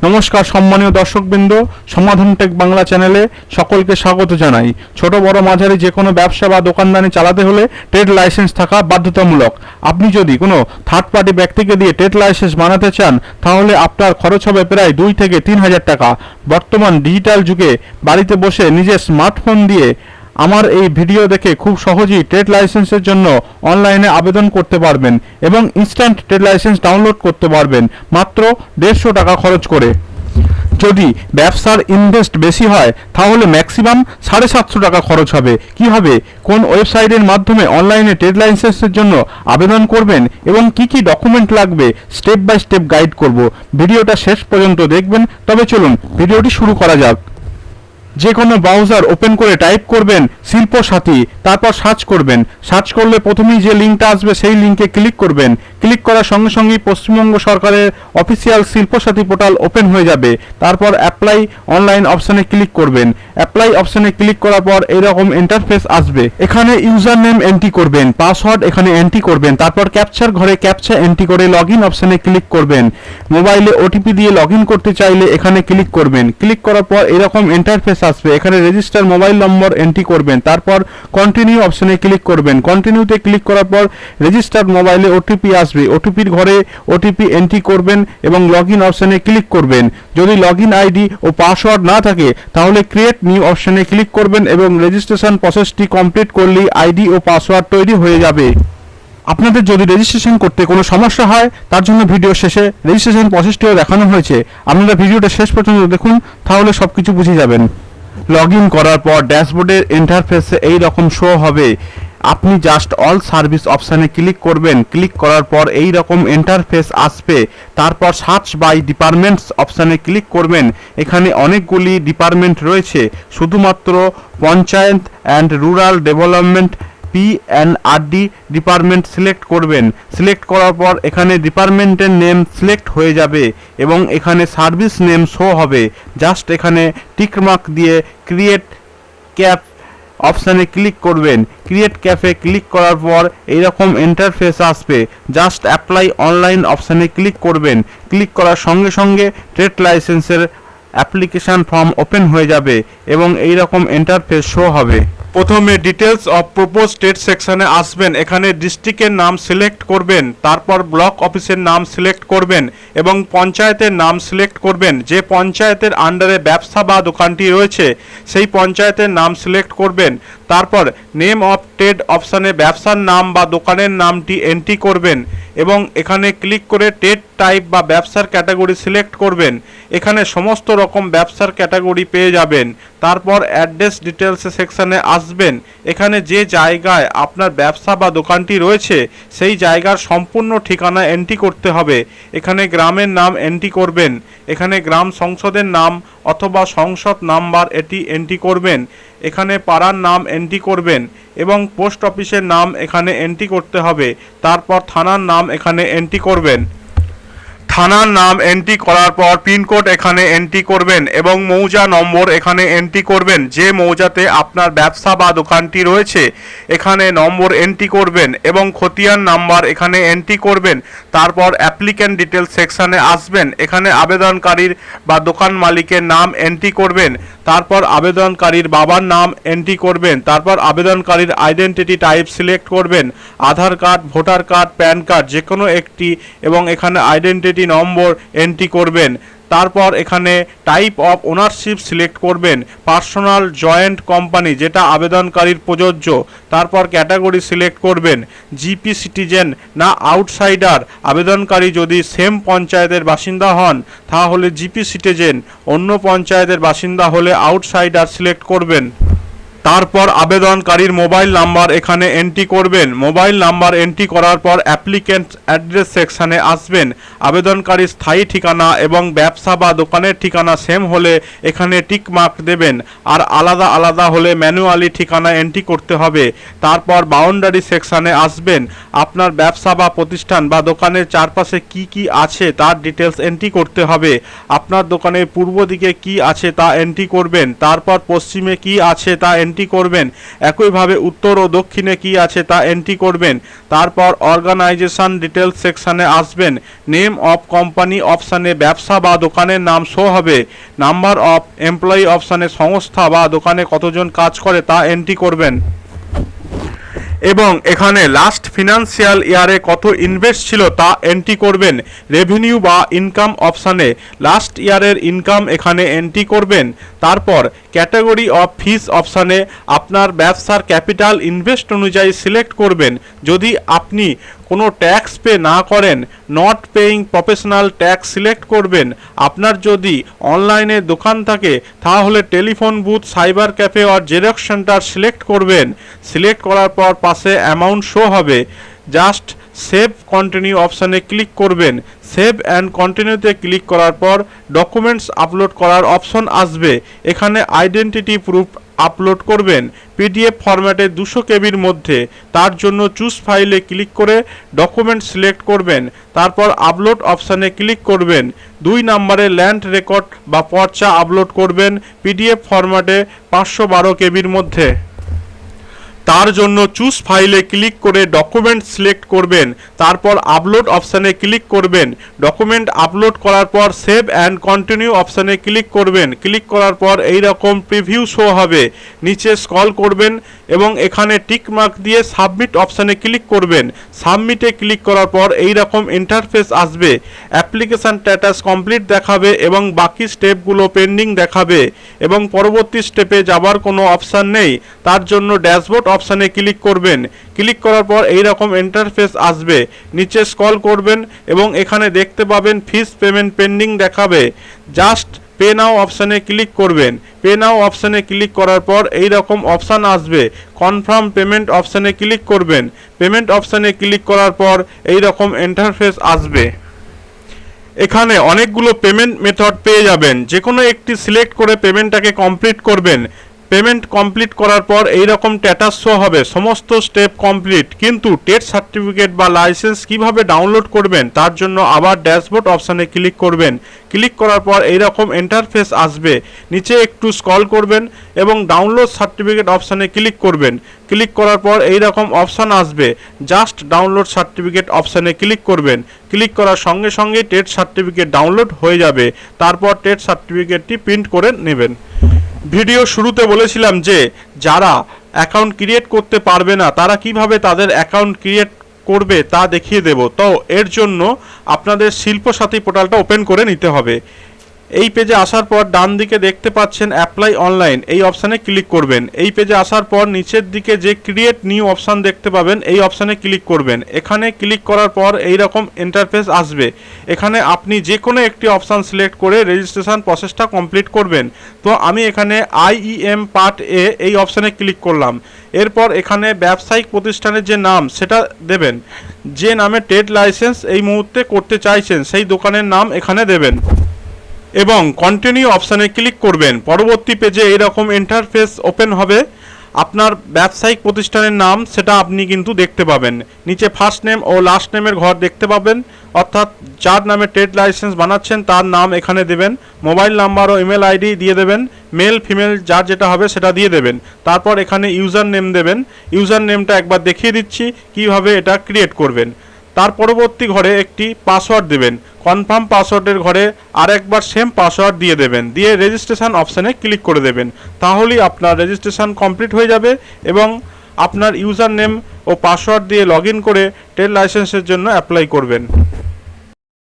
নমস্কার সম্মানীয় দর্শকবৃন্দ, সমাধান টেক বাংলা চ্যানেলে সকলকে স্বাগত জানাই। ছোট বড় মাঝারি যে কোনো ব্যবসা বা দোকানদারি চালাতে হলে ট্রেড লাইসেন্স থাকা বাধ্যতামূলক। আপনি যদি কোনো থার্ড পার্টি ব্যক্তিকে দিয়ে ট্রেড লাইসেন্স বানাতে চান তাহলে আপনার খরচ হবে প্রায় 2 থেকে 3 হাজার টাকা। বর্তমান ডিজিটাল যুগে বাড়িতে বসে নিজের স্মার্টফোন দিয়ে আমার এই ভিডিও দেখে খুব সহজেই ট্রেড লাইসেন্সের জন্য অনলাইনে আবেদন করতে পারবেন এবং ইনস্ট্যান্ট ট্রেড লাইসেন্স ডাউনলোড করতে পারবেন মাত্র 150 টাকা খরচ করে। যদি ব্যবসার ইনভেস্ট বেশি হয় তাহলে ম্যাক্সিমাম 750 টাকা খরচ হবে। কিভাবে কোন ওয়েবসাইটের মাধ্যমে অনলাইনে ট্রেড লাইসেন্সের জন্য আবেদন করবেন এবং কি কি ডকুমেন্ট লাগবে স্টেপ বাই স্টেপ গাইড করব। ভিডিওটা শেষ পর্যন্ত দেখবেন। তবে চলুন ভিডিওটি শুরু করা যাক। যে কোনো ব্রাউজার ওপেন করে টাইপ করবেন শিল্প সাথী, তারপর সার্চ করবেন। সার্চ করলে প্রথমেই যে লিঙ্কটা আসবে সেই লিঙ্কে ক্লিক করবেন। ক্লিক করার সঙ্গে সঙ্গেই পশ্চিমবঙ্গ সরকারের অফিসিয়াল শিল্প সাথী পোর্টাল ওপেন হয়ে যাবে। তারপর অ্যাপ্লাই অনলাইন অপশানে ক্লিক করবেন। অ্যাপ্লাই অপশানে ক্লিক করার পর এরকম ইন্টারফেস আসবে। এখানে ইউজার নেম এন্ট্রি করবেন, পাসওয়ার্ড এখানে এন্ট্রি করবেন, তারপর ক্যাপচার ঘরে ক্যাপচা এন্ট্রি করে লগইন অপশানে ক্লিক করবেন। মোবাইলে ওটিপি দিয়ে লগইন করতে চাইলে এখানে ক্লিক করবেন। ক্লিক করার পর এরকম ইন্টারফেস আসবে। এখানে রেজিস্টার মোবাইল নম্বর এন্ট্রি করবেন, তারপর কন্টিনিউ অপশনে ক্লিক করবেন। কন্টিনিউতে ক্লিক করার পর রেজিস্টার্ড মোবাইলে ওটিপি আসবে। ওটিপির ঘরে ওটিপি এন্ট্রি করবেন এবং লগইন অপশনে ক্লিক করবেন। যদি লগইন আইডি ও পাসওয়ার্ড না থাকে তাহলে ক্রিয়েট নিউ অপশনে ক্লিক করবেন এবং রেজিস্ট্রেশন প্রসেসটি কমপ্লিট করলেই আইডি ও পাসওয়ার্ড তৈরি হয়ে যাবে। আপনাদের যদি রেজিস্ট্রেশন করতে কোনো সমস্যা হয় তার জন্য ভিডিও শেষে রেজিস্ট্রেশন প্রসেসটিও দেখানো হয়েছে। আপনারা ভিডিওটা শেষ পর্যন্ত দেখুন, তাহলে সবকিছু বুঝে যাবেন। লগইন করার পর ড্যাশবোর্ডের ইন্টারফেসে এই রকম শো হবে। আপনি জাস্ট অল সার্ভিস অপশানে ক্লিক করবেন। ক্লিক করার পর এই রকম ইন্টারফেস আসবে। তারপর সার্চ বাই ডিপার্টমেন্টস অপশানে ক্লিক করবেন। এখানে অনেকগুলি ডিপার্টমেন্ট রয়েছে। শুধুমাত্র panchayat and rural development PNRD department select করবেন। সিলেক্ট করার পর এখানে ডিপার্টমেন্টের নেম সিলেক্ট হয়ে যাবে এবং এখানে সার্ভিস নেম শো হবে। জাস্ট এখানে টিকমার্ক দিয়ে ক্রিয়েট ক্যাপ অপশানে ক্লিক করবেন। ক্রিয়েট ক্যাফে ক্লিক করার পর এইরকম ইন্টারফেস আসবে। জাস্ট অ্যাপ্লাই অনলাইন অপশানে ক্লিক করবেন। ক্লিক করার সঙ্গে সঙ্গে ট্রেড লাইসেন্সের অ্যাপ্লিকেশন ফর্ম ওপেন হয়ে যাবে এবং এইরকম ইন্টারফেস শো হবে। প্রথমে ডিটেলস অফ প্রপোজ ট্রেড সেকশনে আসবেন। এখানে ডিস্ট্রিক্টের নাম সিলেক্ট করবেন, তারপর ব্লক অফিসের নাম সিলেক্ট করবেন এবং পঞ্চায়েতের নাম সিলেক্ট করবেন। যে পঞ্চায়েতের আন্ডারে ব্যবসা বা দোকানটি রয়েছে সেই পঞ্চায়েতের নাম সিলেক্ট করবেন। তারপর নেম অফ ট্রেড অপশানে ব্যবসার নাম বা দোকানের নামটি এন্ট্রি করবেন এবং এখানে ক্লিক করে ট্রেড টাইপ বা ব্যবসার ক্যাটাগরি সিলেক্ট করবেন। এখানে সমস্ত রকম ব্যবসার ক্যাটাগরি পেয়ে যাবেন। তারপর অ্যাড্রেস ডিটেলস সেকশানে আসবেন। এখানে যে জায়গায় আপনার ব্যবসা বা দোকানটি রয়েছে সেই জায়গার সম্পূর্ণ ঠিকানা এন্ট্রি করতে হবে। এখানে গ্রামের নাম এন্ট্রি করবেন। এখানে গ্রাম সংসদের নাম অথবা সংসদ নাম্বার এটি এন্ট্রি করবেন। এখানে পাড়ার নাম এন্ট্রি করবেন এবং পোস্ট অফিসের নাম এখানে এন্ট্রি করতে হবে। তারপর থানার নাম এখানে এন্ট্রি করবেন। থানার নাম এন্ট্রি করার পর পিনকোড এখানে এন্ট্রি করবেন এবং মৌজা নম্বর এখানে এন্ট্রি করবেন। যে মৌজাতে আপনার ব্যবসা বা দোকানটি রয়েছে এখানে নম্বর এন্ট্রি করবেন এবং খতিয়ান নাম্বার এখানে এন্ট্রি করবেন। তারপর অ্যাপ্লিক্যান্ট ডিটেলস সেকশানে আসবেন। এখানে আবেদনকারীর বা দোকান মালিকের নাম এন্ট্রি করবেন। তারপর আবেদনকারীর বাবার নাম এন্ট্রি করবেন। তারপর আবেদনকারীর আইডেন্টিটি টাইপ সিলেক্ট করবেন, Aadhaar card, voter card, PAN card যে কোনো একটি, এবং এখানে আইডেন্টিটি নম্বর এন্ট্রি করবেন। তারপর এখানে টাইপ অফ ওনারশিপ সিলেক্ট করবেন, পার্সোনাল, জয়েন্ট কোম্পানি যেটা আবেদনকারীর প্রযোজ্য। তারপর ক্যাটাগরি সিলেক্ট করবেন, জিপি সিটিজেন না আউটসাইডার। আবেদনকারী যদি সেম পঞ্চায়েতের বাসিন্দা হন তাহলে জিপি সিটিজেন, অন্য পঞ্চায়েতের বাসিন্দা হলে আউটসাইডার সিলেক্ট করবেন। তারপর আবেদনকারীর মোবাইল নাম্বার এখানে এন্ট্রি করবেন। মোবাইল নাম্বার এন্ট্রি করার পর অ্যাপ্লিক্যান্ট অ্যাড্রেস সেকশানে আসবেন। আবেদনকারীর স্থায়ী ঠিকানা এবং ব্যবসা বা দোকানের ঠিকানা সেম হলে এখানে টিক মার্ক দেবেন, আর আলাদা আলাদা হলে ম্যানুয়ালি ঠিকানা এন্ট্রি করতে হবে। তারপর বাউন্ডারি সেকশানে আসবেন। আপনার ব্যবসা বা প্রতিষ্ঠান বা দোকানের চারপাশে কি কি আছে তার ডিটেলস এন্ট্রি করতে হবে। আপনার দোকানের পূর্ব দিকে কি আছে তা এন্ট্রি করবেন। তারপর পশ্চিমে কি আছে তা এন্ট্রি এন্ট্রি করবেন। একইভাবে উত্তর ও দক্ষিণে কি আছে তা এন্ট্রি করবেন। তারপর অর্গানাইজেশন ডিটেলস সেকশানে আসবেন। নেম অফ কোম্পানি অপশানে ব্যবসা বা দোকানের নাম শো হবে। নাম্বার অফ এমপ্লয়ি অপশানে সংস্থা বা দোকানে কতজন কাজ করে তা এন্ট্রি করবেন। এবং এখানে লাস্ট ফিনান্সিয়াল ইয়ারে কত ইনভেস্ট ছিল তা এন্ট্রি করবেন। রেভিনিউ বা ইনকাম অপশানে লাস্ট ইয়ারের ইনকাম এখানে এন্ট্রি করবেন। তারপর ক্যাটাগরি অফ ফিস অপশানে আপনার ব্যবসার ক্যাপিটাল ইনভেস্ট অনুযায়ী সিলেক্ট করবেন। যদি আপনি কোনো ট্যাক্স পে না করেন not paying professional tax select করবেন। আপনার যদি অনলাইনে দোকান থাকে তাহলে টেলিফোন বুথ, সাইবার ক্যাফে আর জেরক্স সেন্টার সিলেক্ট করবেন। সিলেক্ট করার পর পাশে অ্যামাউন্ট শো হবে। জাস্ট সেভ কন্টিনিউ অপশানে ক্লিক করবেন। সেভ অ্যান্ড কন্টিনিউতে ক্লিক করার পর ডকুমেন্টস আপলোড করার অপশন আসবে। এখানে আইডেন্টিটি প্রুফ আপলোড করবেন পিডিএফ ফরম্যাটে 200 কেবির মধ্যে। তার জন্য চুজ ফাইলে ক্লিক করে ডকুমেন্ট সিলেক্ট করবেন। তারপর আপলোড অপশানে ক্লিক করবেন। 2 নম্বরে ল্যান্ড রেকর্ড বা পর্চা আপলোড করবেন পিডিএফ ফরম্যাটে 512 কেবির মধ্যে। তার জন্য চুজ ফাইলে ক্লিক করে ডকুমেন্ট সিলেক্ট করবেন। তারপর আপলোড অপশানে ক্লিক করবেন। ডকুমেন্ট আপলোড করার পর সেভ অ্যান্ড কন্টিনিউ অপশানে ক্লিক করবেন। ক্লিক করার পর এই রকম প্রিভিউ শো হবে। নিচে স্ক্রল করবেন এবং এখানে টিক মার্ক দিয়ে সাবমিট অপশানে ক্লিক করবেন। সাবমিটে ক্লিক করার পর এই রকম ইন্টারফেস আসবে। অ্যাপ্লিকেশন স্ট্যাটাস কমপ্লিট দেখাবে এবং বাকি স্টেপগুলো পেন্ডিং দেখাবে এবং পরবর্তী স্টেপে যাবার কোনো অপশান নেই। তার জন্য ড্যাশবোর্ড অপশানে ক্লিক করবেন। ক্লিক করার পর এই রকম ইন্টারফেস আসবে। নিচে স্ক্রল করবেন এবং এখানে দেখতে পাবেন ফিস পেমেন্ট পেন্ডিং দেখাবে। জাস্ট পে নাও অপশানে ক্লিক করবেন। পে নাও অপশানে ক্লিক করার পর এই রকম অপশান আসবে। কনফার্ম পেমেন্ট অপশানে ক্লিক করবেন। পেমেন্ট অপশানে ক্লিক করার পর এই রকম ইন্টারফেস আসবে। এখানে অনেকগুলো পেমেন্ট মেথড পেয়ে যাবেন। যে কোনো একটি সিলেক্ট করে পেমেন্টটাকে কমপ্লিট করবেন। পেমেন্ট কমপ্লিট করার পর এই রকম স্ট্যাটাস শো হবে সমস্ত স্টেপ কমপ্লিট। কিন্তু টেট সার্টিফিকেট বা লাইসেন্স কিভাবে ডাউনলোড করবেন তার জন্য আবার ড্যাশবোর্ড অপশানে ক্লিক করবেন। ক্লিক করার পর এই রকম ইন্টারফেস আসবে। নিচে একটু স্ক্রল করবেন এবং ডাউনলোড সার্টিফিকেট অপশানে ক্লিক করবেন। ক্লিক করার পর এই রকম অপশান আসবে। জাস্ট ডাউনলোড সার্টিফিকেট অপশানে ক্লিক করবেন। ক্লিক করার সঙ্গে সঙ্গে টেট সার্টিফিকেট ডাউনলোড হয়ে যাবে। তারপর টেট সার্টিফিকেটটি প্রিন্ট করে নেবেন। ভিডিও শুরুতে বলেছিলাম যে যারা অ্যাকাউন্ট ক্রিয়েট করতে পারবে না তারা কিভাবে তাদের অ্যাকাউন্ট ক্রিয়েট করবে তা দেখিয়ে দেব। তো এর জন্য আপনাদের শিল্পসাথী পোর্টালটা ওপেন করে নিতে হবে। এই পেজে আসার পর ডান দিকে দেখতে পাচ্ছেন অ্যাপ্লাই অনলাইন, এই অপশানে ক্লিক করবেন। এই পেজে আসার পর নিচের দিকে যে ক্রিয়েট নিউ অপশান দেখতে পাবেন এই অপশানে ক্লিক করবেন। এখানে ক্লিক করার পর এই রকম ইন্টারফেস আসবে। এখানে আপনি যে কোনো একটি অপশান সিলেক্ট করে রেজিস্ট্রেশন প্রসেসটা কমপ্লিট করবেন। তো আমি এখানে IEM পার্ট এ এই অপশানে ক্লিক করলাম। এরপর এখানে ব্যবসায়িক প্রতিষ্ঠানের যে নাম সেটা দেবেন। যে নামে ট্রেড লাইসেন্স এই মুহূর্তে করতে চাইছেন সেই দোকানের নাম এখানে দেবেন এবং কন্টিনিউ অপশানে ক্লিক করবেন। পরবর্তী পেজে এইরকম ইন্টারফেস ওপেন হবে। আপনার ব্যবসায়িক প্রতিষ্ঠানের নাম সেটা আপনি কিন্তু দেখতে পাবেন। নিচে ফার্স্ট নেম ও লাস্ট নেমের ঘর দেখতে পাবেন, অর্থাৎ যার নামে ট্রেড লাইসেন্স বানাচ্ছেন তার নাম এখানে দেবেন। মোবাইল নাম্বার ও ইমেল আইডি দিয়ে দেবেন। মেল ফিমেল যার যেটা হবে সেটা দিয়ে দেবেন। তারপর এখানে ইউজার নেম দেবেন। ইউজার নেমটা একবার দেখিয়ে দিচ্ছি কিভাবে এটা ক্রিয়েট করবেন। তার পরবর্তী ঘরে একটি পাসওয়ার্ড দেবেন। কনফার্ম পাসওয়ার্ডের ঘরে আরেকবার সেম পাসওয়ার্ড দিয়ে দেবেন। দিয়ে রেজিস্ট্রেশন অপশানে ক্লিক করে দেবেন। তাহলেই আপনার রেজিস্ট্রেশন কমপ্লিট হয়ে যাবে এবং আপনার ইউজার নেম ও পাসওয়ার্ড দিয়ে লগ ইন করে ট্রেড লাইসেন্সের জন্য অ্যাপ্লাই করবেন।